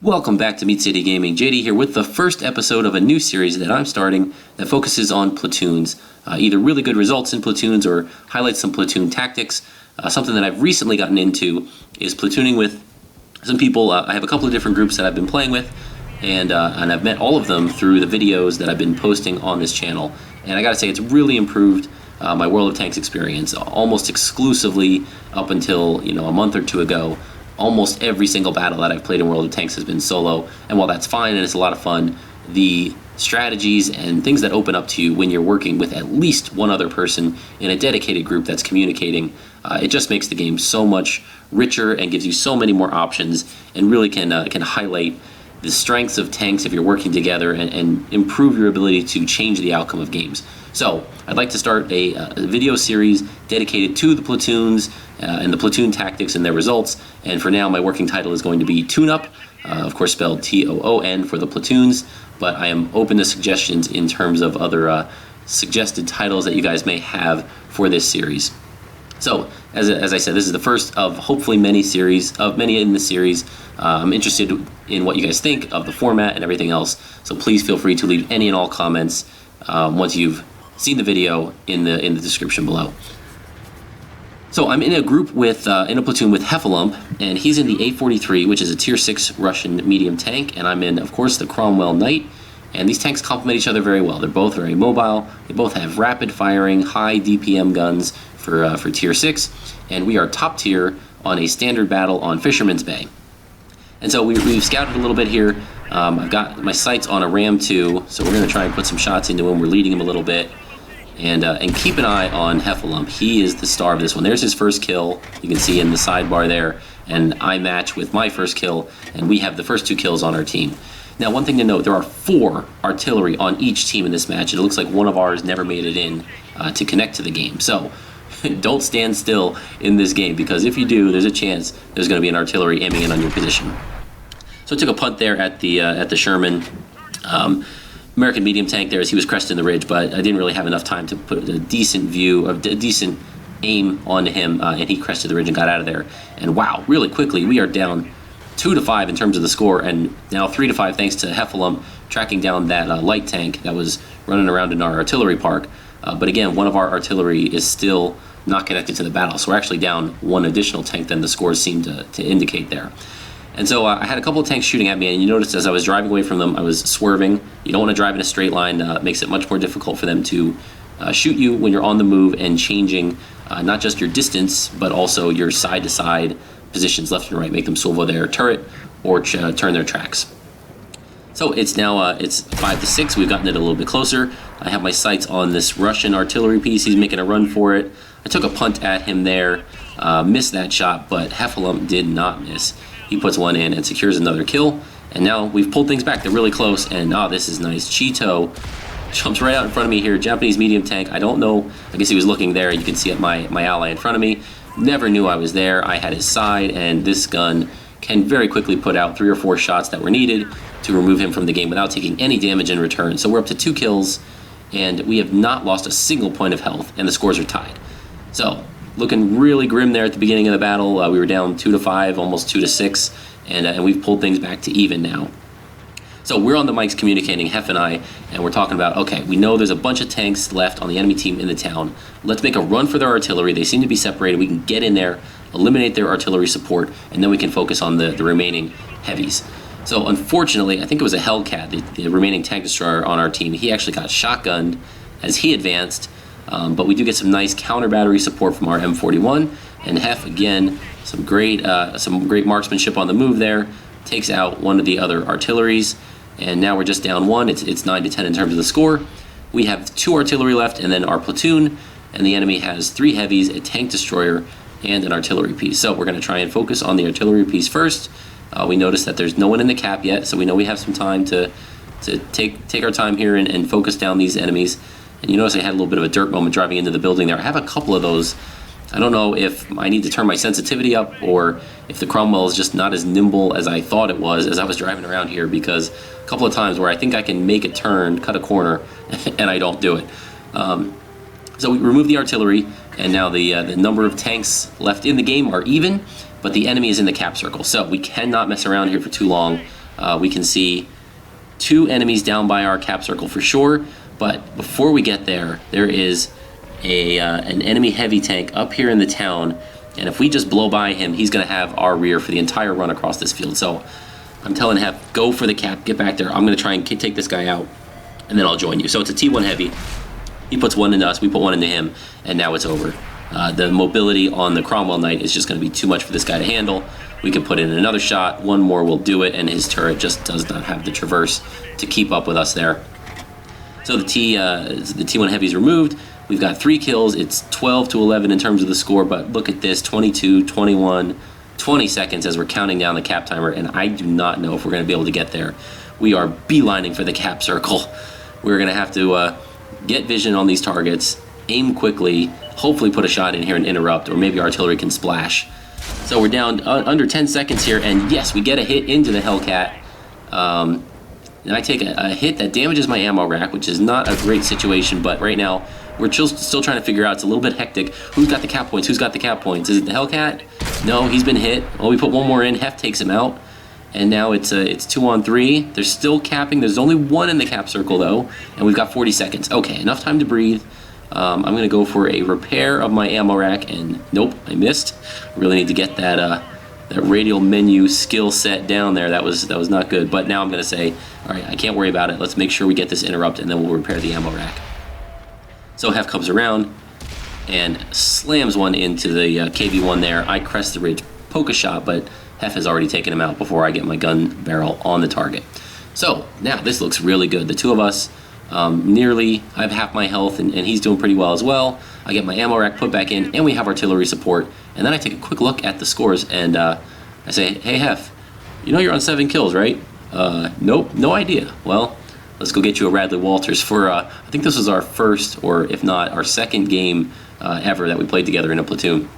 Welcome back to Meat City Gaming. JD here with the first episode of a new series that I'm starting that focuses on platoons. Either really good results in platoons or highlights some platoon tactics. Something that I've recently gotten into is platooning with some people. I have a couple of different groups that I've been playing with, and I've met all of them through the videos that I've been posting on this channel. And I gotta say, it's really improved my World of Tanks experience. Almost exclusively up until a month or two ago, almost every single battle that I've played in World of Tanks has been solo, and while that's fine and it's a lot of fun, the strategies and things that open up to you when you're working with at least one other person in a dedicated group that's communicating, it just makes the game so much richer and gives you so many more options, and really can highlight the strengths of tanks if you're working together, and improve your ability to change the outcome of games. So I'd like to start a video series dedicated to the platoons and the platoon tactics and their results. And for now, my working title is going to be Toon Up, of course spelled T-O-O-N for the platoons, but I am open to suggestions in terms of other suggested titles that you guys may have for this series. So, as I said, this is the first of hopefully many in the series. I'm interested in what you guys think of the format and everything else, so please feel free to leave any and all comments once you've seen the video in the description below. So I'm in a group with, in a platoon with Heffalump, and he's in the A43, which is a tier 6 Russian medium tank, and I'm in, of course, the Cromwell Knight. And these tanks complement each other very well. They're both very mobile. They both have rapid firing, high DPM guns for tier 6, and we are top tier on a standard battle on Fisherman's Bay. And so we've scouted a little bit here. I've got my sights on a Ram 2, so we're going to try and put some shots into him. We're leading him a little bit. And keep an eye on Heffalump. He is the star of this one. There's his first kill. You can see in the sidebar there. And I match with my first kill, and we have the first 2 kills on our team. Now, one thing to note, there are 4 artillery on each team in this match. It looks like one of ours never made it in to connect to the game. So don't stand still in this game, because if you do, there's a chance there's going to be an artillery aiming in on your position. So I took a punt there at the Sherman. American medium tank there as he was cresting the ridge, but I didn't really have enough time to put a decent view of a decent aim onto him, and he crested the ridge and got out of there. And wow, really quickly we are down 2-5 in terms of the score, and now 3-5 thanks to Heffalump tracking down that light tank that was running around in our artillery park. But again, one of our artillery is still not connected to the battle, so we're actually down 1 additional tank than the scores seem to indicate there. And so I had a couple of tanks shooting at me, and you noticed as I was driving away from them, I was swerving. You don't want to drive in a straight line. It makes it much more difficult for them to shoot you when you're on the move and changing not just your distance, but also your side-to-side positions left and right. Make them swivel their turret or turn their tracks. So it's now it's 5-6. We've gotten it a little bit closer. I have my sights on this Russian artillery piece. He's making a run for it. I took a punt at him there, missed that shot, but Heffalump did not miss. He puts one in and secures another kill, and now we've pulled things back. They're really close, and this is nice. Cheeto jumps right out in front of me here. Japanese medium tank. I don't know. I guess he was looking there. You can see it, my ally in front of me. Never knew I was there. I had his side, and this gun can very quickly put out 3 or 4 shots that were needed to remove him from the game without taking any damage in return. So we're up to 2 kills, and we have not lost a single point of health, and the scores are tied. So looking really grim there at the beginning of the battle. We were down 2-5, almost 2-6, and we've pulled things back to even now. So we're on the mics communicating, Hef and I, and we're talking about, okay, we know there's a bunch of tanks left on the enemy team in the town. Let's make a run for their artillery. They seem to be separated. We can get in there, eliminate their artillery support, and then we can focus on the remaining heavies. So unfortunately, I think it was a Hellcat, the remaining tank destroyer on our team. He actually got shotgunned as he advanced, but we do get some nice counter battery support from our M41, and Hef, again, some great marksmanship on the move there, takes out one of the other artilleries, and now we're just down 1. It's 9-10 in terms of the score. We have 2 artillery left, and then our platoon, and the enemy has 3 heavies, a tank destroyer, and an artillery piece. So we're going to try and focus on the artillery piece first. We notice that there's no one in the cap yet, so we know we have some time to take our time here and focus down these enemies. And you notice I had a little bit of a dirt moment driving into the building there. I have a couple of those. I don't know if I need to turn my sensitivity up or if the Cromwell is just not as nimble as I thought it was as I was driving around here, because a couple of times where I think I can make a turn, cut a corner, and I don't do it. So we remove the artillery, and now the number of tanks left in the game are even, but the enemy is in the cap circle. So we cannot mess around here for too long. we can see 2 enemies down by our cap circle for sure. But before we get there, there is an enemy heavy tank up here in the town. And if we just blow by him, he's going to have our rear for the entire run across this field. So I'm telling Hef, go for the cap, get back there. I'm going to try and take this guy out, and then I'll join you. So it's a T1 heavy. He puts 1 into us, we put 1 into him, and now it's over. The mobility on the Cromwell Knight is just going to be too much for this guy to handle. We can put in another shot, 1 more will do it, and his turret just does not have the traverse to keep up with us there. So the T1 heavy is removed. We've got 3 kills. It's 12-11 in terms of the score, but look at this, 22, 21, 20 seconds as we're counting down the cap timer, and I do not know if we're going to be able to get there. We are beelining for the cap circle. We're going to have to get vision on these targets, aim quickly, hopefully put a shot in here and interrupt, or maybe artillery can splash. So we're down under 10 seconds here, and yes, we get a hit into the Hellcat. And I take a hit that damages my ammo rack, which is not a great situation, but right now we're still trying to figure out. It's a little bit hectic. Who's got the cap points? Who's got the cap points? Is it the Hellcat? No, he's been hit. Well, we put 1 more in. Hef takes him out. And now it's 2 on 3. They're still capping. There's only 1 in the cap circle, though. And we've got 40 seconds. Okay, enough time to breathe. I'm going to go for a repair of my ammo rack. And nope, I missed. Really need to get that radial menu skill set down there. That was not good. But now I'm going to say, all right, I can't worry about it. Let's make sure we get this interrupt, and then we'll repair the ammo rack. So Hef comes around and slams 1 into the KV-1 there. I crest the ridge, poke a shot, but Hef has already taken him out before I get my gun barrel on the target. So now this looks really good. The 2 of us, I have half my health, and he's doing pretty well as well. I get my ammo rack put back in, and we have artillery support. And then I take a quick look at the scores, and I say, hey Hef, you know you're on 7 kills, right? Nope, no idea. Well, let's go get you a Radley Walters for, I think this was our first, or if not, our second game ever that we played together in a platoon.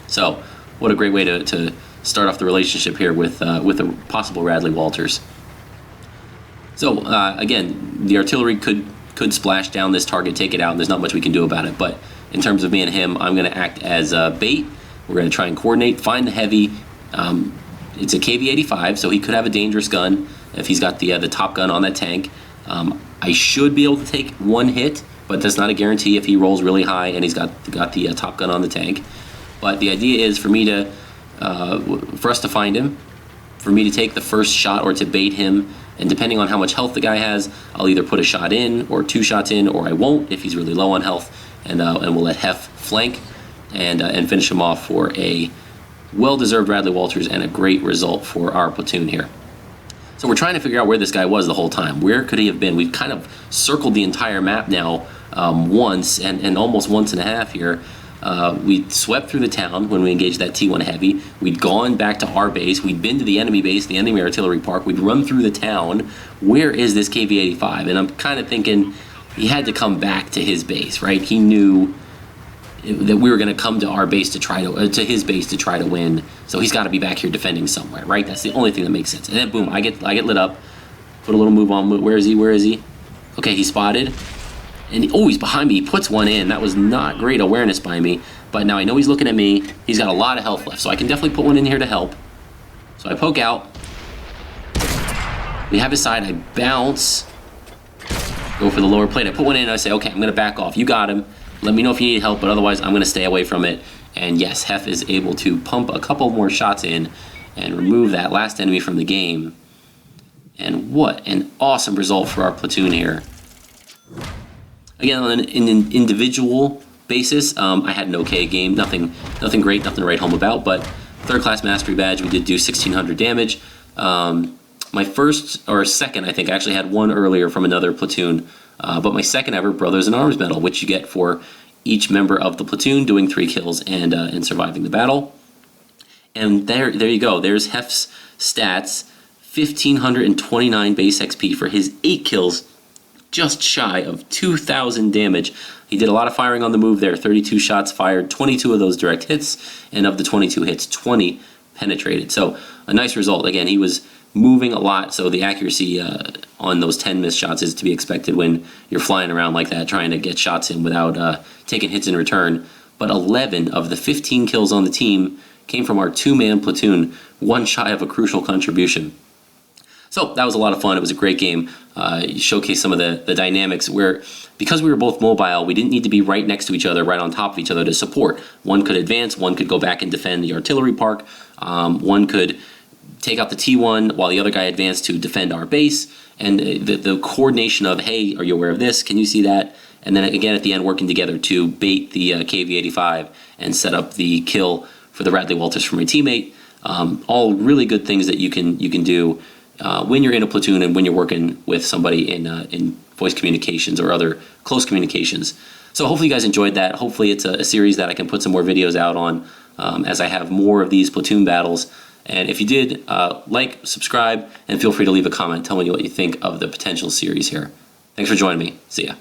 So, what a great way to start off the relationship here with a possible Radley Walters. So, again, the artillery could splash down this target, take it out, and there's not much we can do about it. But in terms of me and him, I'm going to act as bait. We're going to try and coordinate, find the heavy. It's a KV-85, so he could have a dangerous gun if he's got the top gun on that tank. I should be able to take 1 hit, but that's not a guarantee if he rolls really high and he's got the top gun on the tank. But the idea is for us to find him, for me to take the first shot or to bait him, and depending on how much health the guy has, I'll either put a shot in or 2 shots in, or I won't if he's really low on health, and we'll let Hef flank and finish him off for a well-deserved Radley Walters and a great result for our platoon here. So we're trying to figure out where this guy was the whole time. Where could he have been? We've kind of circled the entire map now once and almost once and a half here. We swept through the town when we engaged that T1 heavy. We'd gone back to our base. We'd been to the enemy base, the enemy artillery park. We'd run through the town. Where is this KV-85? And I'm kind of thinking he had to come back to his base, right? He knew that we were going to come to our base to his base to try to win. So he's got to be back here defending somewhere, right? That's the only thing that makes sense. And then boom, I get lit up. Put a little move on. Where is he? Okay, he's spotted. And he's behind me. He puts 1 in. That was not great awareness by me. But now I know he's looking at me. He's got a lot of health left, so I can definitely put 1 in here to help. So I poke out. We have his side. I bounce. Go for the lower plate. I put 1 in and I say, okay, I'm going to back off. You got him. Let me know if you need help, but otherwise I'm going to stay away from it. And yes, Hef is able to pump a couple more shots in and remove that last enemy from the game. And what an awesome result for our platoon here. Again, on an individual basis, I had an okay game. Nothing great, nothing to write home about, but 3rd class mastery badge, we did do 1,600 damage. My first, or second, I think, I actually had 1 earlier from another platoon. But my second ever Brothers in Arms medal, which you get for each member of the platoon doing 3 kills and surviving the battle. And there you go. There's Hef's stats, 1,529 base XP for his 8 kills, just shy of 2,000 damage. He did a lot of firing on the move there, 32 shots fired, 22 of those direct hits, and of the 22 hits, 20 penetrated. So a nice result. Again, he was moving a lot, so the accuracy on those 10 missed shots is to be expected when you're flying around like that, trying to get shots in without taking hits in return. But 11 of the 15 kills on the team came from our 2-man platoon, 1 shy of a crucial contribution. So that was a lot of fun. It was a great game. You showcased some of the dynamics where, because we were both mobile, we didn't need to be right next to each other, right on top of each other to support. One could advance, one could go back and defend the artillery park, one could take out the T1 while the other guy advanced to defend our base, and the coordination of, hey, are you aware of this? Can you see that? And then again at the end working together to bait the KV-85 and set up the kill for the Radley Walters from my teammate. All really good things that you can do when you're in a platoon and when you're working with somebody in voice communications or other close communications. So hopefully you guys enjoyed that. Hopefully it's a series that I can put some more videos out on as I have more of these platoon battles. And if you did, like, subscribe, and feel free to leave a comment telling me what you think of the potential series here. Thanks for joining me. See ya.